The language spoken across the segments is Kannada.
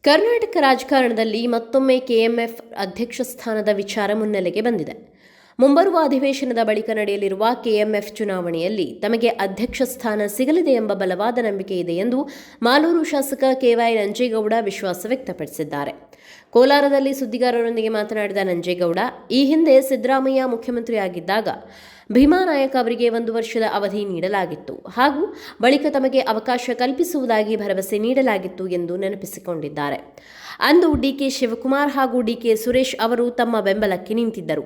ಕರ್ನಾಟಕ ರಾಜಕಾರಣದಲ್ಲಿ ಮತ್ತೊಮ್ಮೆ ಕೆಎಂಎಫ್ ಅಧ್ಯಕ್ಷ ಸ್ಥಾನದ ವಿಚಾರ ಮುನ್ನೆಲೆಗೆ ಬಂದಿದೆ. ಮುಂಬರುವ ಅಧಿವೇಶನದ ಬಳಿಕ ನಡೆಯಲಿರುವ ಕೆಎಂಎಫ್ ಚುನಾವಣೆಯಲ್ಲಿ ತಮಗೆ ಅಧ್ಯಕ್ಷ ಸ್ಥಾನ ಸಿಗಲಿದೆ ಎಂಬ ಬಲವಾದ ನಂಬಿಕೆ ಇದೆ ಎಂದು ಮಾಲೂರು ಶಾಸಕ ಕೆವೈ ನಂಜೇಗೌಡ ವಿಶ್ವಾಸ ವ್ಯಕ್ತಪಡಿಸಿದ್ದಾರೆ. ಕೋಲಾರದಲ್ಲಿ ಸುದ್ದಿಗಾರರೊಂದಿಗೆ ಮಾತನಾಡಿದ ನಂಜೇಗೌಡ, ಈ ಹಿಂದೆ ಸಿದ್ದರಾಮಯ್ಯ ಮುಖ್ಯಮಂತ್ರಿಯಾಗಿದ್ದಾಗ ಭೀಮಾನಾಯಕ್ ಅವರಿಗೆ 1 ವರ್ಷದ ಅವಧಿ ನೀಡಲಾಗಿತ್ತು ಹಾಗೂ ಬಳಿಕ ತಮಗೆ ಅವಕಾಶ ಕಲ್ಪಿಸುವುದಾಗಿ ಭರವಸೆ ನೀಡಲಾಗಿತ್ತು ಎಂದು ನೆನಪಿಸಿಕೊಂಡಿದ್ದಾರೆ. ಅಂದು ಡಿಕೆ ಶಿವಕುಮಾರ್ ಹಾಗೂ ಡಿಕೆ ಸುರೇಶ್ ಅವರು ತಮ್ಮ ಬೆಂಬಲಕ್ಕೆ ನಿಂತಿದ್ದರು.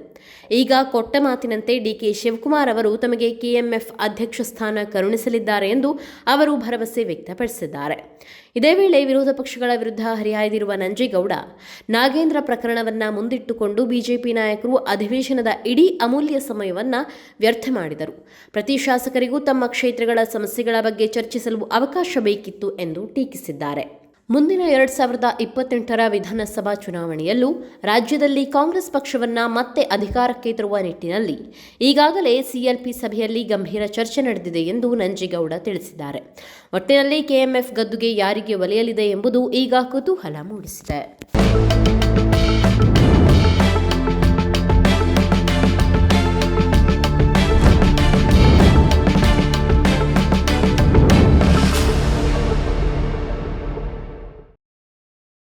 ಈಗ ಕೊಟ್ಟ ಮಾತಿನಂತೆ ಡಿಕೆ ಶಿವಕುಮಾರ್ ಅವರು ತಮಗೆ ಕೆಎಂಎಫ್ ಅಧ್ಯಕ್ಷ ಸ್ಥಾನ ಕರುಣಿಸಲಿದ್ದಾರೆ ಎಂದು ಅವರು ಭರವಸೆ ವ್ಯಕ್ತಪಡಿಸಿದ್ದಾರೆ. ಇದೇ ವೇಳೆ ವಿರೋಧ ಪಕ್ಷಗಳ ವಿರುದ್ಧ ಹರಿಹಾಯ್ದಿರುವ ನಂಜೇಗೌಡ, ನಾಗೇಂದ್ರ ಪ್ರಕರಣವನ್ನ ಮುಂದಿಟ್ಟುಕೊಂಡು ಬಿಜೆಪಿ ನಾಯಕರು ಅಧಿವೇಶನದ ಇಡೀ ಅಮೂಲ್ಯ ಸಮಯವನ್ನ ವ್ಯರ್ಥ ಮಾಡಿದರು. ಪ್ರತಿ ಶಾಸಕರಿಗೂ ತಮ್ಮ ಕ್ಷೇತ್ರಗಳ ಸಮಸ್ಯೆಗಳ ಬಗ್ಗೆ ಚರ್ಚಿಸಲು ಅವಕಾಶ ಬೇಕಿತ್ತು ಎಂದು ಟೀಕಿಸಿದ್ದಾರೆ. ಮುಂದಿನ 2028ರ ವಿಧಾನಸಭಾ ಚುನಾವಣೆಯಲ್ಲೂ ರಾಜ್ಯದಲ್ಲಿ ಕಾಂಗ್ರೆಸ್ ಪಕ್ಷವನ್ನ ಮತ್ತೆ ಅಧಿಕಾರಕ್ಕೆ ತರುವ ನಿಟ್ಟಿನಲ್ಲಿ ಈಗಾಗಲೇ ಸಿಎಲ್ಪಿ ಸಭೆಯಲ್ಲಿ ಗಂಭೀರ ಚರ್ಚೆ ನಡೆದಿದೆ ಎಂದು ನಂಜೇಗೌಡ ತಿಳಿಸಿದ್ದಾರೆ. ಒಟ್ಟಿನಲ್ಲಿ ಕೆಎಂಎಫ್ ಗದ್ದುಗೆ ಯಾರಿಗೆ ಒಲಿಯಲಿದೆ ಎಂಬುದು ಈಗ ಕುತೂಹಲ ಮೂಡಿಸಿದೆ.